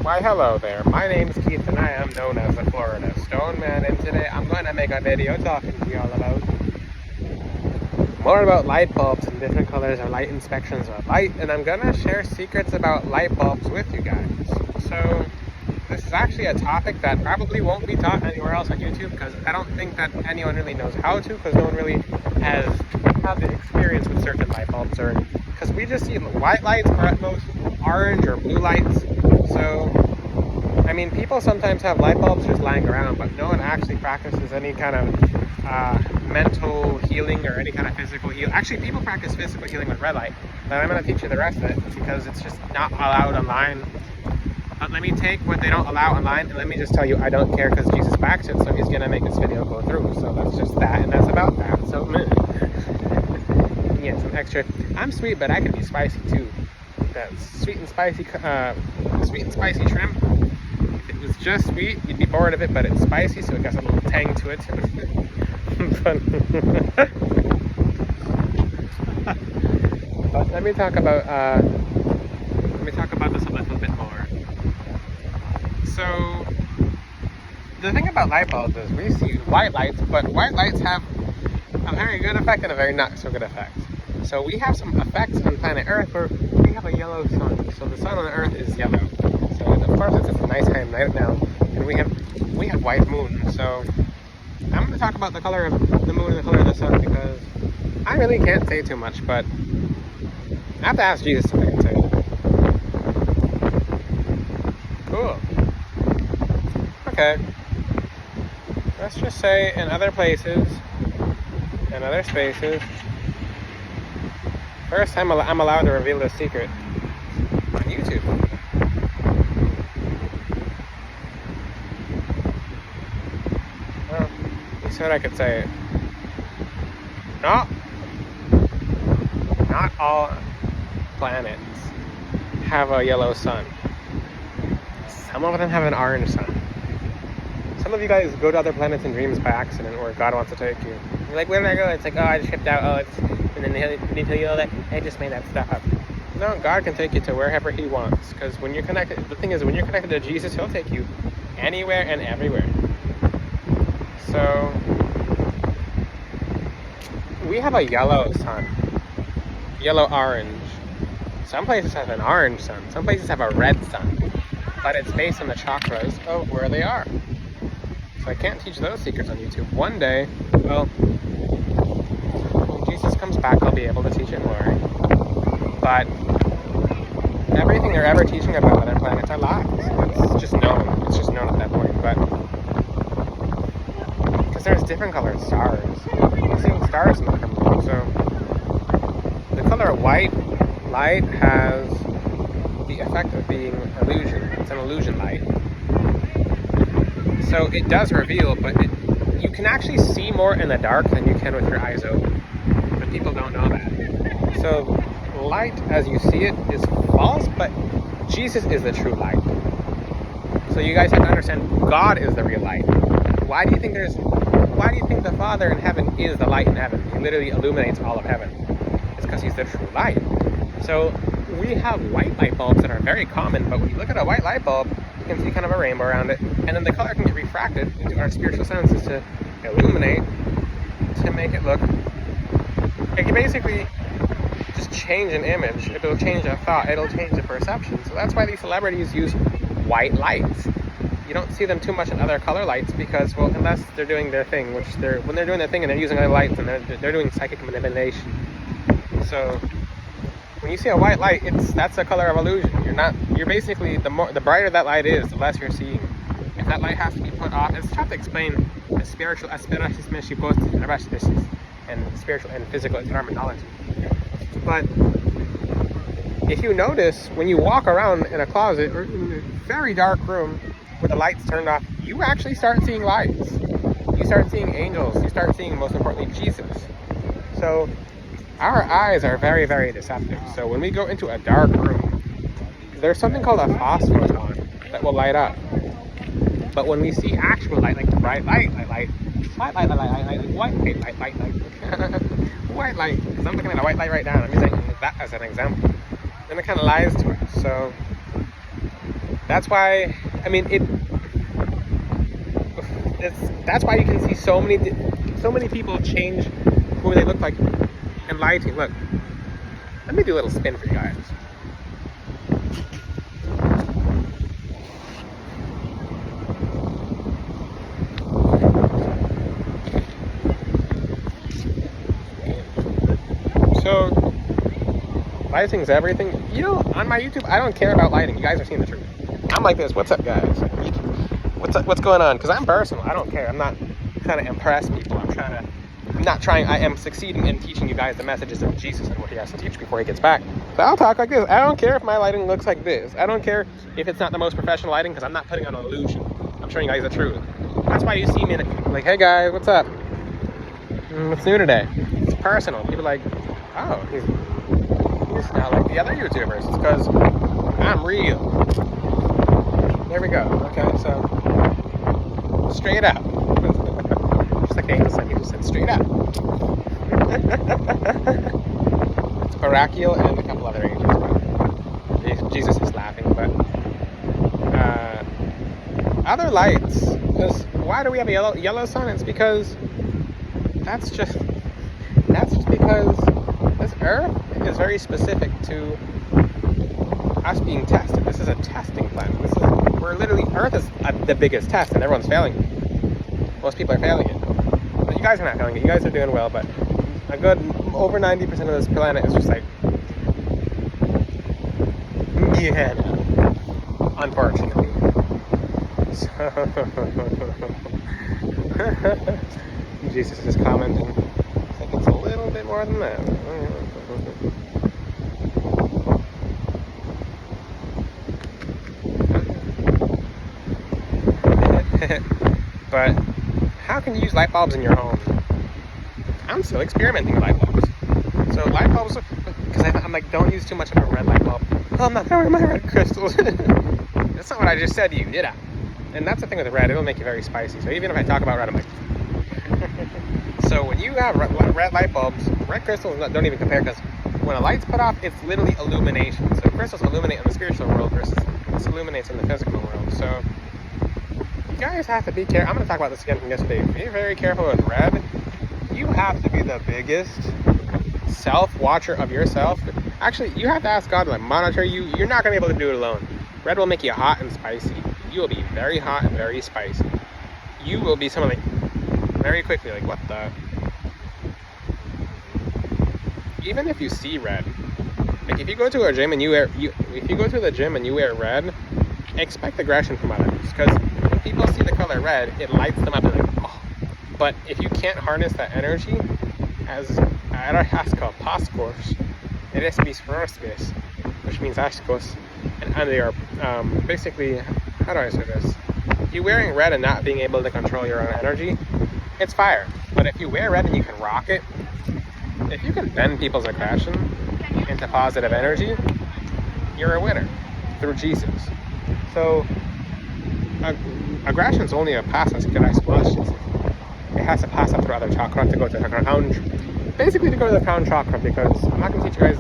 Why hello there, my name is Keith and I am known as the Florida Stone Man, and today I'm going to make a video talking to y'all about more about light bulbs and different colors or light inspections of light, and I'm going to share secrets about light bulbs with you guys. So this is actually a topic that probably won't be taught anywhere else on YouTube, because I don't think that anyone really knows how to, because no one really has had the experience with certain light bulbs, or because we just see white lights or at most orange or blue lights. So I mean, people sometimes have light bulbs just lying around, but no one actually practices any kind of mental healing or any kind of physical healing. Actually, people practice physical healing with red light, but I'm going to teach you the rest of it because it's just not allowed online. But let me take what they don't allow online, and let me just tell you, I don't care, because Jesus backs it, so he's going to make this video go through. So that's just that, and that's about that. So, yeah, some extra. I'm sweet, but I can be spicy too. That's sweet and spicy shrimp. If it was just sweet, you'd be bored of it, but it's spicy, so it got a little tang to it. But let me talk about this a little bit more. So the thing about light bulbs is we see white lights, but white lights have a very good effect and a very not so good effect. So we have some effects on planet Earth where we have a yellow sun. So the sun on the Earth is yellow. So of course it's a nighttime night now, and we have white moon. So I'm going to talk about the color of the moon and the color of the sun, because I really can't say too much, but I have to ask Jesus if I can say it. Cool. Okay. Let's just say in other places, in other spaces. First time I'm allowed to reveal this secret on YouTube. Well, you said I could say it. No. Not all planets have a yellow sun. Some of them have an orange sun. Some of you guys go to other planets in dreams by accident, where God wants to take you. You're like, where did I go? It's like, oh, I just tripped out. Oh, it's... And then they tell you all that, I just made that stuff up. No, God can take you to wherever he wants. Because when you're connected, the thing is, when you're connected to Jesus, he'll take you anywhere and everywhere. So we have a yellow sun. Yellow-orange. Some places have an orange sun. Some places have a red sun. But it's based on the chakras of where they are. So I can't teach those secrets on YouTube. One day, well, when Jesus comes back, I'll be able to teach it more. But everything they're ever teaching about other planets are lies. It's just known. It's just known at that point. But because there's different colored stars. You're seeing stars in the moon. So the color white light has the effect of being illusion. It's an illusion light. So it does reveal, but you can actually see more in the dark than you can with your eyes open. But people don't know that. So light, as you see it, is false, but Jesus is the true light. So you guys have to understand, God is the real light. Why do you think the Father in heaven is the light in heaven? He literally illuminates all of heaven. It's because he's the true light. So we have white light bulbs that are very common, but when you look at a white light bulb, you can see kind of a rainbow around it, and then the color can get refracted into our spiritual senses to illuminate, to make it look. It can basically just change an image. It'll change a thought. It'll change a perception. So that's why these celebrities use white lights. You don't see them too much in other color lights because, well, unless they're doing their thing, when they're doing their thing and they're using other lights and they're doing psychic manipulation. So when you see a white light, that's a color of illusion. You're basically, the brighter that light is, the less you're seeing. If that light has to be put off, it's tough to explain the spiritual aspects and spiritual and physical terminology. But if you notice, when you walk around in a closet or in a very dark room with the lights turned off, you actually start seeing lights. You start seeing angels. You start seeing, most importantly, Jesus. So our eyes are very, very deceptive. So when we go into a dark room, there's something called a phosphoton that will light up. But when we see actual light, like bright light, white light, because I'm looking at a white light right now, and I'm using that as an example, then it kind of lies to us. So That's why, I mean, that's why you can see so many people change who they look like in lighting. Look, let me do a little spin for you guys. So, lighting's everything. You know, on my YouTube, I don't care about lighting. You guys are seeing the truth. I'm like this. What's up, guys? What's up? What's going on? Because I'm personal. I don't care. I'm not trying to impress people. I am succeeding in teaching you guys the messages of Jesus and what he has to teach before he gets back. So I'll talk like this. I don't care if my lighting looks like this. I don't care if it's not the most professional lighting, because I'm not putting on an illusion. I'm showing you guys the truth. That's why you see me like, hey guys, what's up? What's new today? It's personal. People are like, oh, he's not like the other YouTubers. It's because I'm real. There we go. Okay, so straight up. Just like the angel said, he just said straight up. It's Oracle and a couple other angels, but Jesus is laughing. But other lights. Because why do we have a yellow sun? It's because that's just because this Earth is very specific to us being tested. This is a testing planet. Earth is the biggest test, and everyone's failing it. Most people are failing it. But you guys are not failing it. You guys are doing well, but a good over 90% of this planet is just like, yeah, unfortunately. So, Jesus is commenting. I think it's a little bit more than that. But how can you use light bulbs in your home? I'm still experimenting with light bulbs. So light bulbs, because I'm like, don't use too much of a red light bulb. Oh, I'm not throwing my red crystals. That's not what I just said to you, did I? And that's the thing with red, it'll make you very spicy. So even if I talk about red, I'm like... So when you have red light bulbs, red crystals don't even compare, because when a light's put off, it's literally illumination. So crystals illuminate in the spiritual world versus this illuminates in the physical world. So you guys have to be careful. I'm going to talk about this again from yesterday. Be very careful with red. You have to be the biggest self-watcher of yourself. Actually, you have to ask God to like monitor you. You're not going to be able to do it alone. Red will make you hot and spicy. You will be very hot and very spicy. You will be someone like very quickly like, what the? Even if you see red, like if you go to a gym and if you go to the gym and you wear red, expect aggression from others, because when people see the color red, it lights them up and like, oh. But if you can't harness that energy, as Arahasca Pascos, it is misrosvis, which means ascos, and they are basically, how do I say this? If you're wearing red and not being able to control your own energy, it's fire. But if you wear red and you can rock it, if you can bend people's aggression into positive energy, you're a winner through Jesus. So aggression is only a process que it has to pass up through other chakra to go to the crown. Basically to go to the crown chakra, because I'm not going to teach you guys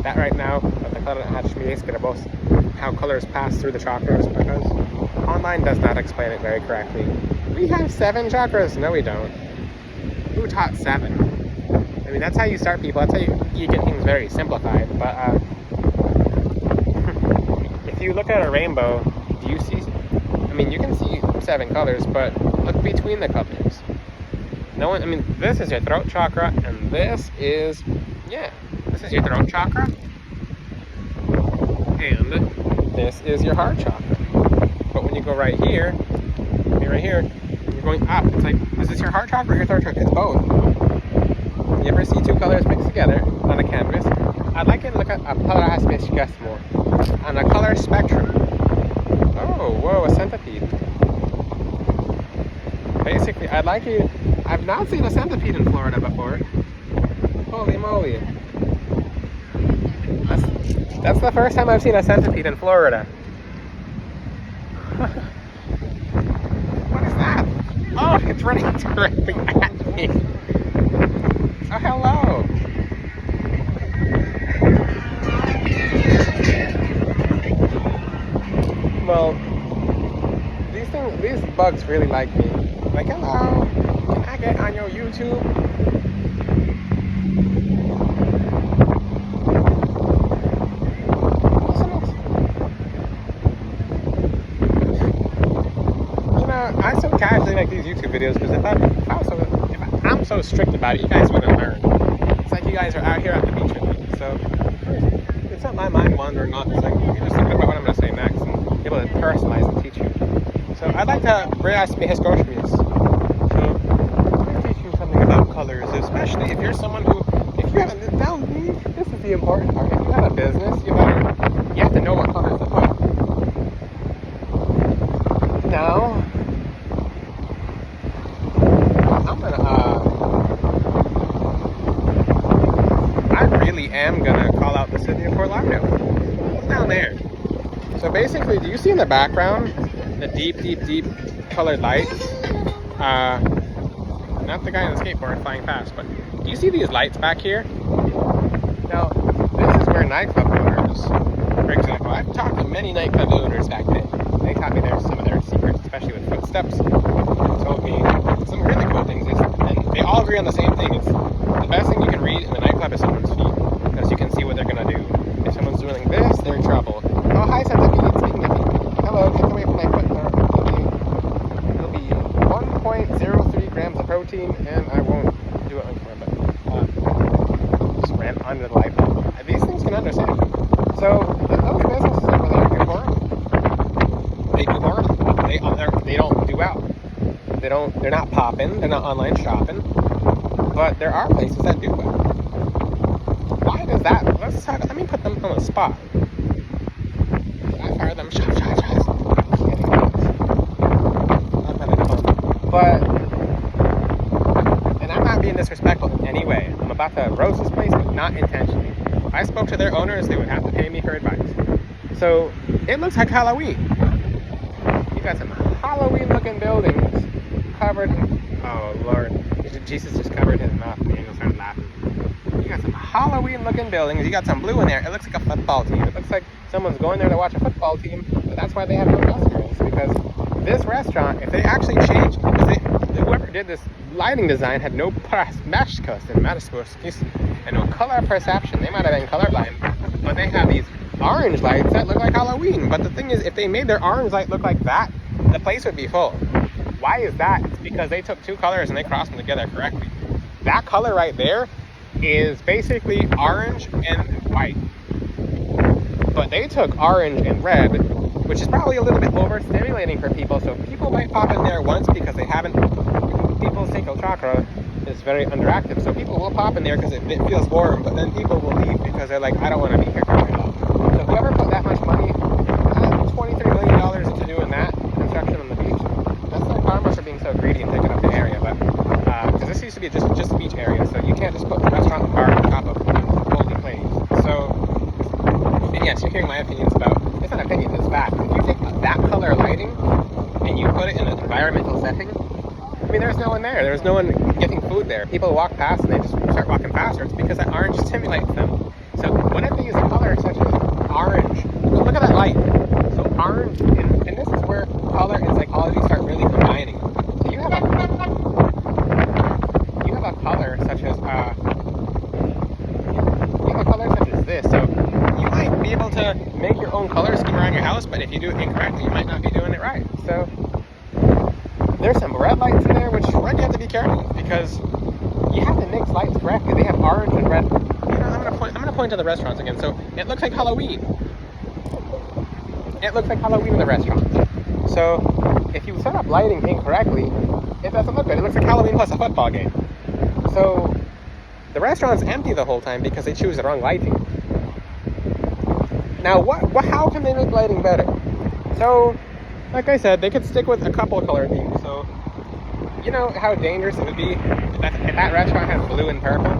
that right now, but the color how colors pass through the chakras, because online does not explain it very correctly. We have 7 chakras. No, we don't. Who taught 7? I mean, that's how you start people. That's how you get things very simplified. But if you look at a rainbow, do you see? I mean, you can see 7 colors, but look between the colors. No one. I mean, this is your throat chakra, and this is your throat chakra, and this is your heart chakra. But when you go right here, you're going up. It's like, is this your heart chakra or your throat chakra? It's both. You ever see 2 colors mixed together on a canvas? I'd like you to look at a color aspect more on a color spectrum. Oh, whoa, a centipede. Basically, I've not seen a centipede in Florida before. Holy moly. That's the first time I've seen a centipede in Florida. What is that? Oh, it's running directly at me. Oh, hello. Well, these bugs really like me. Like, hello, can I get on your YouTube? I so casually make these YouTube videos because if I'm so strict about it, you guys wouldn't learn. It's like you guys are out here at the beach with me, so it's not my mind wandering off. It's like you're just thinking about what I'm going to say next and be able to personalize and teach you. So I'd like to realize me his groceries. So I'm going to teach you something about colors, especially if you're someone who, if you haven't, now this is the important part. If you have a business, you have to know what colors to put. Now, I really am gonna call out the city of Fort Lauderdale. What's down there? So basically, do you see in the background the deep colored lights? Not the guy on the skateboard flying fast, but do you see these lights back here? Now, this is where nightclub owners, for example, I've talked to many nightclub owners back then. They taught me some of their secrets, especially with footsteps. They told me some really cool things, and they all agree on the same thing. It's the best thing you can read in the nightclub is someone's feet, because you can see what they're gonna do. If someone's doing this, they're in trouble. Oh, hi, Centipede, speaking of feet. Hello, get away from my foot. It'll be 1.03 grams of protein, and I won't do it on camera, but just ran under the light bulb. These things can understand. So, those businesses over there do harm. They do harm. They don't do well. They're not popping. They're not online shopping. But there are places that do well. Why does that? Let me put them on the spot. I fire them. Shot. But, and I'm not being disrespectful in any way. I'm about to roast this place, but not intentionally. If I spoke to their owners, they would have to pay me for advice. So it looks like Halloween. You got some Halloween-looking buildings covered in, oh Lord, Jesus just covered his mouth and Daniel started laughing. You got some Halloween-looking buildings. You got some blue in there. It looks like a football team. It looks like someone's going there to watch a football team, but that's why they have no customers, because this restaurant, if they actually changed, whoever did this lighting design had no and no color perception. They might have been colorblind, but they have these orange lights that look like Halloween. But the thing is, if they made their orange light look like that, the place would be full. Why is that? It's because they took two colors and they crossed them together correctly. That color right there is basically orange and white. But they took orange and red, which is probably a little bit overstimulating for people. So people might pop in there once because they haven't, people's sacral chakra is very underactive. So people will pop in there because it feels warm, but then people will leave because they're like, I don't want to be here right now. So whoever put that much money, $23 million into doing that construction on the beach, that's like karma for being so greedy and picking up the area. But because this used to be just a beach area, so you can't just put the restaurant and bar on top of holy place. So, and yes, you're hearing my opinions about, it's not opinion, it's fact. If you take that color lighting and you put it in an environmental setting, I mean, there's no one there. There's no one getting food there. People walk past and they just start walking faster. It's because that orange stimulates them. So whenever they use a color such as orange, look at that light. So orange, and this is where color and psychology start really combining. So you have a color such as this. So you might be able to make your own color scheme around your house, but if you do it incorrectly, you might not be doing it right. So there's some red lights in there, which red you have to be careful because you have to mix lights correctly. They have orange and red. I'm gonna point to the restaurants again. So it looks like Halloween. It looks like Halloween in the restaurant. So if you set up lighting incorrectly, it doesn't look good. It looks like Halloween plus a football game. So the restaurant's empty the whole time because they choose the wrong lighting. Now, how can they make lighting better? So, like I said, they could stick with a couple of color themes. So, you know how dangerous it would be if that restaurant has blue and purple?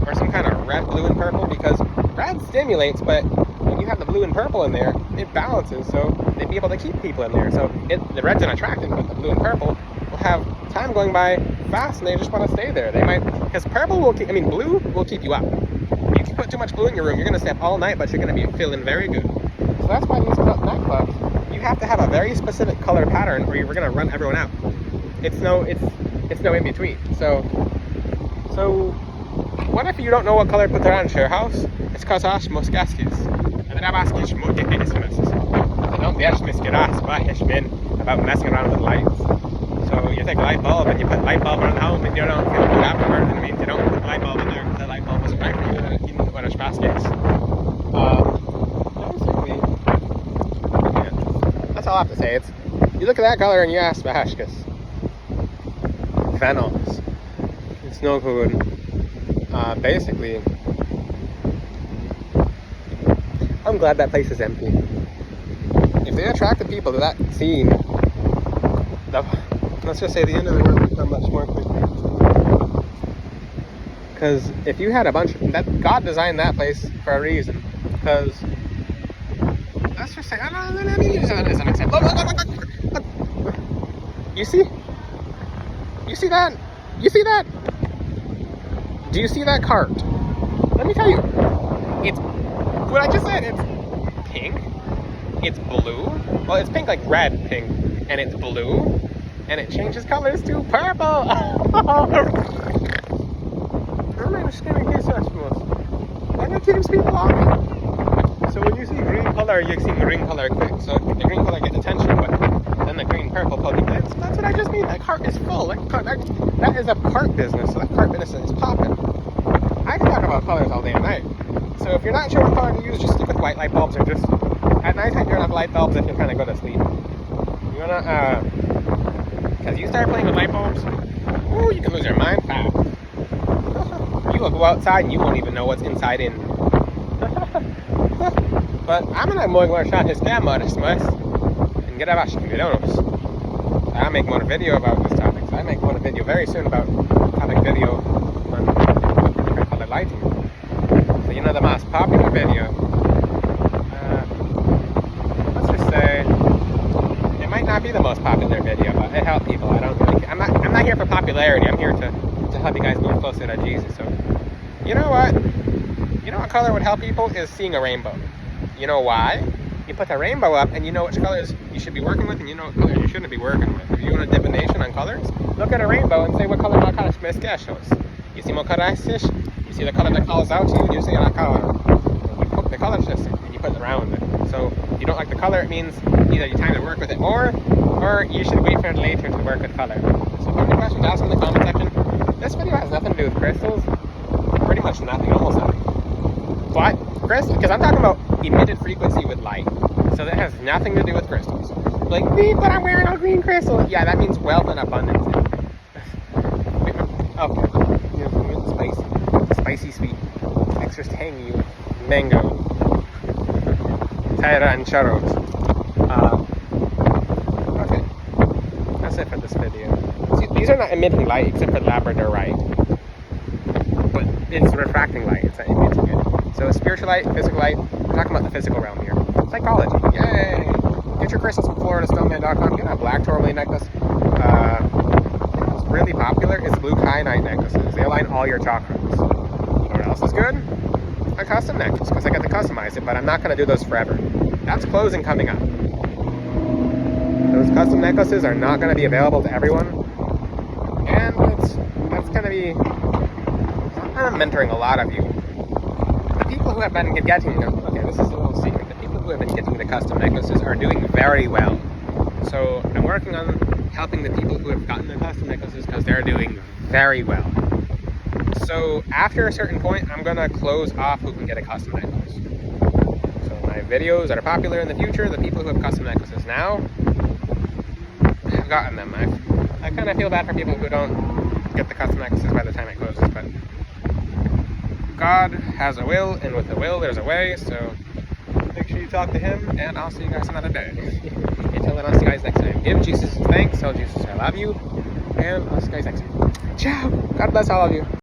Or some kind of red, blue, and purple? Because red stimulates, but when you have the blue and purple in there, it balances, so they'd be able to keep people in there. So the red's not attracting, but the blue and purple will have time going by fast, and they just want to stay there. They might, because blue will keep you up. If you put too much blue in your room, you're going to stay up all night, but you're going to be feeling very good. So that's why these nightclubs, you have to have a very specific color pattern or you're going to run everyone out. It's no in between. So what if you don't know what color to put around your house? It's cause moskaskis. And then abaskish I don't about messing around with lights. So you take a light bulb and you put a light bulb around the home and you don't feel good afterwards. And it means you don't put the light bulb in there because the light bulb wasn't right for you. You know what a spaskis. Basically, yeah. That's all I have to say. It's you look at that color and you ask Bahashkas. Venoms. It's no good. Basically, I'm glad that place is empty. If they attracted people to that scene, let's just say the end of the world would come much more quickly. Because if you had a bunch of that, God designed that place for a reason. Because let's just say, let me use that as an example. Look. You see that? You see that? Do you see that cart? Let me tell you, it's what I just said. It's pink. It's blue. Well, it's pink like red, pink, and it's blue, and it changes colors to purple. I'm just gonna get such and it keeps people off. So when you see green color, you see green color quick. So the green color gets attention, but then the green purple color. That's what I just mean. That cart is full. That is a cart business. So that cart business is popping. I can talk about colors all day and night. So if you're not sure what color to use, just stick with white light bulbs, or just at night time turn off light bulbs if you're trying to go to sleep. You wanna, because you start playing with light bulbs, ooh, you can lose your mind fast. You will go outside and you won't even know what's inside in. But I'm gonna more shot his camera this month and get a bash videos. I'll make more video about this topic. So I make more video very soon about topic video on different color lighting. So you know the most popular video. Let's just say it might not be the most popular video, but it helped people. I'm not here for popularity. I'm here to help you guys move closer to Jesus. So you know what? You know what color would help people is seeing a rainbow. You know why? You put the rainbow up and you know which colors you should be working with and you know what colors you shouldn't be working with. If you want a divination on colors, look at a rainbow and say what color shows. You see what color you see the color that calls out to you, you see that color. You put the color system and you put it around it. So if you don't like the color, it means either you time to work with it more, or you should wait for it later to work with color. So put any questions, ask in the comment section. This video has nothing to do with crystals. Pretty much nothing, almost nothing. But crystals, because I'm talking about emitted frequency with light. So that has nothing to do with crystals. Like, but I'm wearing a green crystal. Yeah, that means wealth and abundance. Okay. Spicy sweet. Extra tangy with mango. Tyra and churros. Okay. That's it for this video. See, these are not emitting light except for labradorite. But it's refracting light. It's not emitting it. So spiritual light, physical light. We're talking about the physical realm here. Psychology. Yay! Get your crystals from FloridaStoneman.com. Get a black tourmaline necklace. It's really popular. It's blue kyanite necklaces. They align all your chakras. You know what else is good? A custom necklace, because I get to customize it, but I'm not going to do those forever. That's closing coming up. Those custom necklaces are not going to be available to everyone. And that's going to be... I'm mentoring a lot of you. The people who have been getting them... Okay, this is a little secret. The people who have been getting the custom necklaces are doing very well. So I'm working on helping the people who have gotten the custom necklaces because they're doing very well. So after a certain point, I'm going to close off who can get a custom necklace. So my videos that are popular in the future, the people who have custom necklaces now, have gotten them. I kind of feel bad for people who don't get the custom necklaces by the time it closes, but God has a will, and with the will, there's a way, so make sure you talk to him, and I'll see you guys another day. Until then, I'll see you guys next time. Give Jesus thanks, tell Jesus I love you, and I'll see you guys next time. Ciao! God bless all of you.